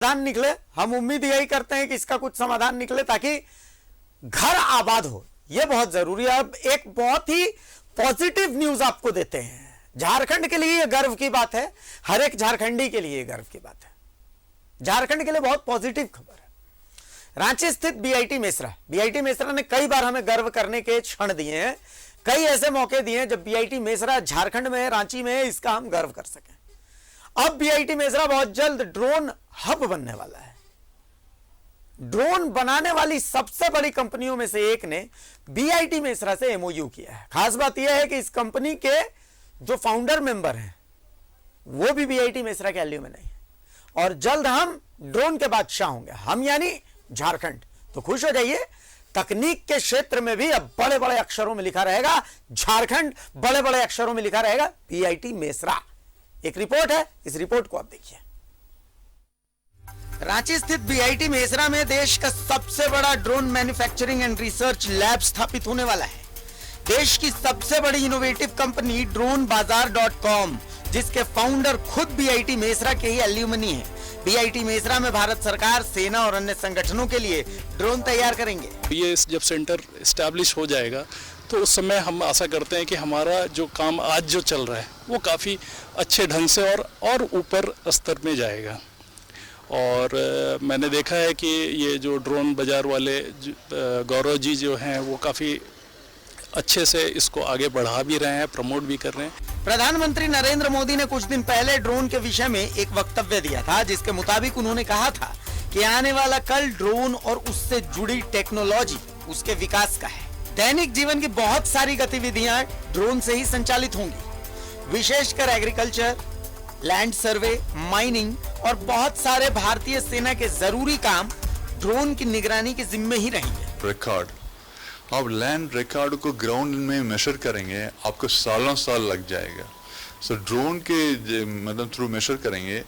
समाधान निकले। हम उम्मीद यही करते हैं कि इसका कुछ समाधान निकले ताकि घर आबाद हो। यह बहुत जरूरी है। अब एक बहुत ही पॉजिटिव न्यूज आपको देते हैं। झारखंड के लिए यह गर्व की बात है, हर एक झारखंडी के लिए गर्व की बात है। झारखंड के लिए बहुत पॉजिटिव खबर है। रांची स्थित बीआईटी मेसरा ने कई बार हमें गर्व करने के क्षण दिए हैं, कई ऐसे मौके दिए हैं जब बीआईटी मेसरा झारखंड में, रांची में, इसका हम गर्व कर सकें। अब बीआईटी मेसरा बहुत जल्द ड्रोन हब बनने वाला है। ड्रोन बनाने वाली सबसे बड़ी कंपनियों में से एक ने बीआईटी मेसरा से एमओयू किया है। खास बात यह है कि इस कंपनी के जो फाउंडर मेंबर हैं वो भी बीआईटी मेसरा के एल्यूमिनाई है और जल्द हम ड्रोन के बादशाह होंगे, हम यानी झारखंड। तो खुश हो जाइए, तकनीक के क्षेत्र में भी अब बड़े बड़े अक्षरों में लिखा रहेगा झारखंड, बड़े बड़े अक्षरों में लिखा रहेगा बीआईटी मेसरा। एक रिपोर्ट है, इस रिपोर्ट को आप देखिए। रांची स्थित बीआईटी मेसरा में देश का सबसे बड़ा drone manufacturing and research lab स्थापित होने वाला है। देश की सबसे बड़ी इनोवेटिव कंपनी ड्रोनबाजार.com, जिसके फाउंडर खुद बीआईटी मेसरा के ही एल्यूमनी हैं। बीआईटी मेसरा में भारत सरकार, सेना और अन्य संगठनों के लिए ड्रोन तैयार करेंगे। ये जब सेंटर एस्टैब्लिश हो जाएगा तो उस समय हम आशा करते हैं कि हमारा जो काम आज जो चल रहा है वो काफ़ी अच्छे ढंग से और ऊपर स्तर में जाएगा। और मैंने देखा है कि ये जो ड्रोन बाजार वाले गौरव जी जो हैं वो काफ़ी अच्छे से इसको आगे बढ़ा भी रहे हैं, प्रमोट भी कर रहे हैं। प्रधानमंत्री नरेंद्र मोदी ने कुछ दिन पहले ड्रोन के विषय में एक वक्तव्य दिया था, जिसके मुताबिक उन्होंने कहा था कि आने वाला कल ड्रोन और उससे जुड़ी टेक्नोलॉजी उसके विकास का है। दैनिक जीवन की बहुत सारी गतिविधियां ड्रोन से ही संचालित होंगी, विशेषकर एग्रीकल्चर, लैंड सर्वे, माइनिंग और बहुत सारे भारतीय सेना के जरूरी काम ड्रोन की निगरानी के जिम्मे ही रहेंगे। रिकॉर्ड, आप लैंड रिकॉर्ड को ग्राउंड में मेजर करेंगे, आपको सालों साल लग जाएगा। सो ड्रोन के मतलब थ्रू मेजर करेंगे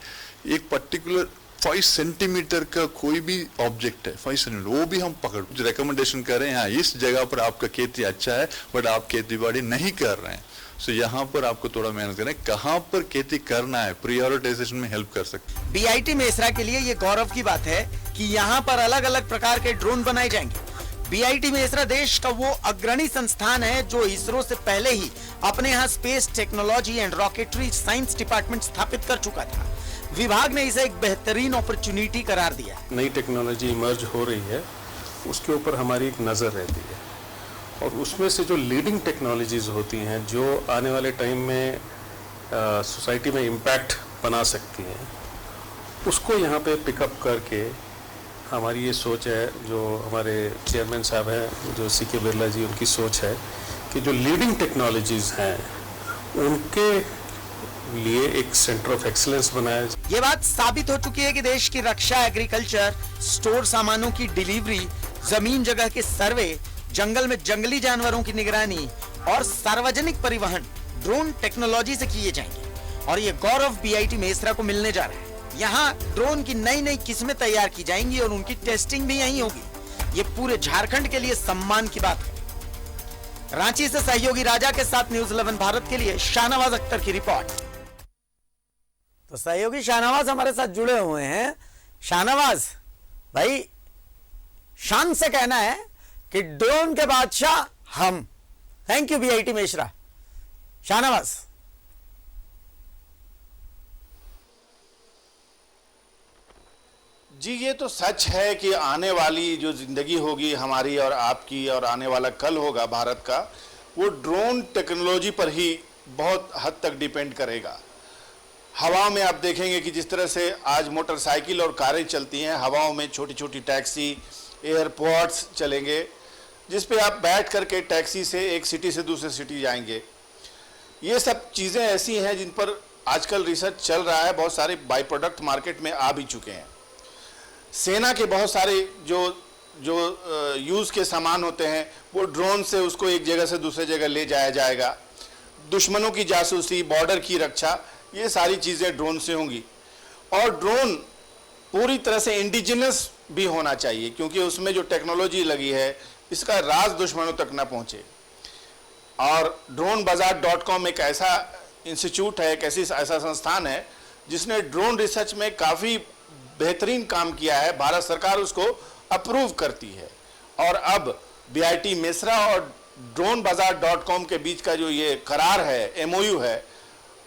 एक पर्टिकुलर 5 सेंटीमीटर का कोई भी ऑब्जेक्ट है, 5 सेंटीमीटर, वो भी हम पकड़ जो रिकमेंडेशन करें, हाँ इस जगह पर आपका खेती अच्छा है बट आप खेती बाड़ी नहीं कर रहे हैं, सो यहाँ पर आपको थोड़ा मेहनत करें, कहाँ पर खेती करना है, प्रायोरिटाइजेशन में हेल्प कर सकते हैं। बीआईटी मेसरा के लिए ये गौरव की बात है कि यहाँ पर अलग अलग प्रकार के ड्रोन बनाए जाएंगे। बीआईटी मेसरा देश का वो अग्रणी संस्थान है जो इसरो से पहले ही अपने यहाँ space technology and rocketry science department स्थापित कर चुका था। विभाग ने इसे एक बेहतरीन अपॉर्चुनिटी करार दिया। नई टेक्नोलॉजी इमर्ज हो रही है, उसके ऊपर हमारी एक नज़र रहती है और उसमें से जो लीडिंग टेक्नोलॉजीज होती हैं जो आने वाले टाइम में सोसाइटी में इम्पैक्ट बना सकती हैं, उसको यहाँ पे पिकअप करके हमारी ये सोच है, जो हमारे चेयरमैन साहब हैं जो सीके बिरला जी, उनकी सोच है कि जो लीडिंग टेक्नोलॉजीज हैं उनके लिए एक सेंटर ऑफ एक्सीलेंस बनाया। ये बात साबित हो चुकी है कि देश की रक्षा, एग्रीकल्चर, स्टोर सामानों की डिलीवरी, जमीन जगह के सर्वे, जंगल में जंगली जानवरों की निगरानी और सार्वजनिक परिवहन ड्रोन टेक्नोलॉजी से किए जाएंगे। और ये गौरव बीआईटी मेसरा को मिलने जा रहा है। यहाँ ड्रोन की नई नई किस्में तैयार की जाएंगी और उनकी टेस्टिंग भी यहीं होगी। ये पूरे झारखंड के लिए सम्मान की बात है। रांची से सहयोगी राजा के साथ न्यूज़ 11 भारत के लिए शाहनवाज अख्तर की रिपोर्ट। तो सहयोगी शाहनवाज हमारे साथ जुड़े हुए हैं। शाहनवाज भाई, शान से कहना है कि ड्रोन के बादशाह हम। Thank you BIT Mesra. Shahnawaz, ji ये तो सच है कि आने वाली जो ज़िंदगी होगी हमारी और आपकी और आने वाला कल होगा भारत का, वो ड्रोन टेक्नोलॉजी पर ही बहुत हद तक डिपेंड करेगा। हवा में आप देखेंगे कि जिस तरह से आज मोटरसाइकिल और कारें चलती हैं, हवाओं में छोटी छोटी टैक्सी, एयरपोर्ट्स चलेंगे जिस पे आप बैठ करके टैक्सी से एक सिटी से दूसरे सिटी जाएंगे। ये सब चीज़ें ऐसी हैं जिन पर आजकल रिसर्च चल रहा है, बहुत सारे बाई प्रोडक्ट मार्केट में आ भी चुके हैं। सेना के बहुत सारे जो यूज़ के सामान होते हैं वो ड्रोन से उसको एक जगह से दूसरे जगह ले जाया जाएगा। दुश्मनों की जासूसी, बॉर्डर की रक्षा, ये सारी चीज़ें ड्रोन से होंगी। और ड्रोन पूरी तरह से इंडिजिनस भी होना चाहिए, क्योंकि उसमें जो टेक्नोलॉजी लगी है इसका राज दुश्मनों तक ना पहुँचे। और ड्रोनबाजार.com एक ऐसा इंस्टीट्यूट है, एक ऐसा संस्थान है जिसने ड्रोन रिसर्च में काफ़ी बेहतरीन काम किया है, भारत सरकार उसको अप्रूव करती है। और अब BIT मेसरा और DroneBazaar.com के बीच का जो ये करार है, MOU है,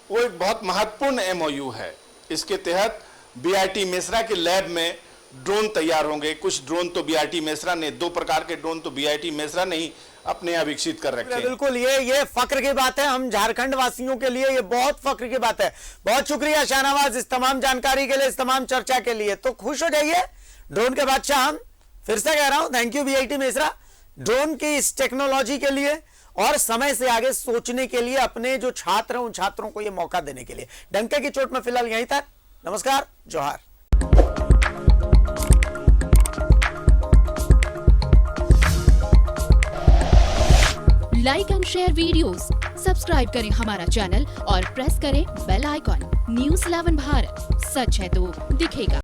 वो एक बहुत महत्वपूर्ण MOU है। इसके तहत BIT मेसरा के लैब में ड्रोन तैयार होंगे। कुछ ड्रोन तो BIT मेसरा ने, 2 प्रकार के ड्रोन तो BIT मेसरा ने ही अपने यहाँ विकसित कर रखे हैं। बिल्कुल, ये फक्र की बात है, हम झारखंड वासियों के लिए ये बहुत फक्र की बात है। बहुत शुक्रिया शाहनवाज इस तमाम जानकारी के लिए, इस तमाम चर्चा के लिए। तो खुश हो जाइए, ड्रोन के बादशाह हम फिर से कह रहा हूं, thank you BIT Mesra drone की इस टेक्नोलॉजी के लिए और समय से आगे सोचने के लिए, अपने जो छात्र हैं उन छात्रों को यह मौका देने के लिए। डंके की चोट में फिलहाल यहीं तक। नमस्कार, जोहार। Like and share videos, subscribe करें हमारा चैनल और प्रेस करें बेल आइकॉन। News 11 भारत, सच है तो दिखेगा।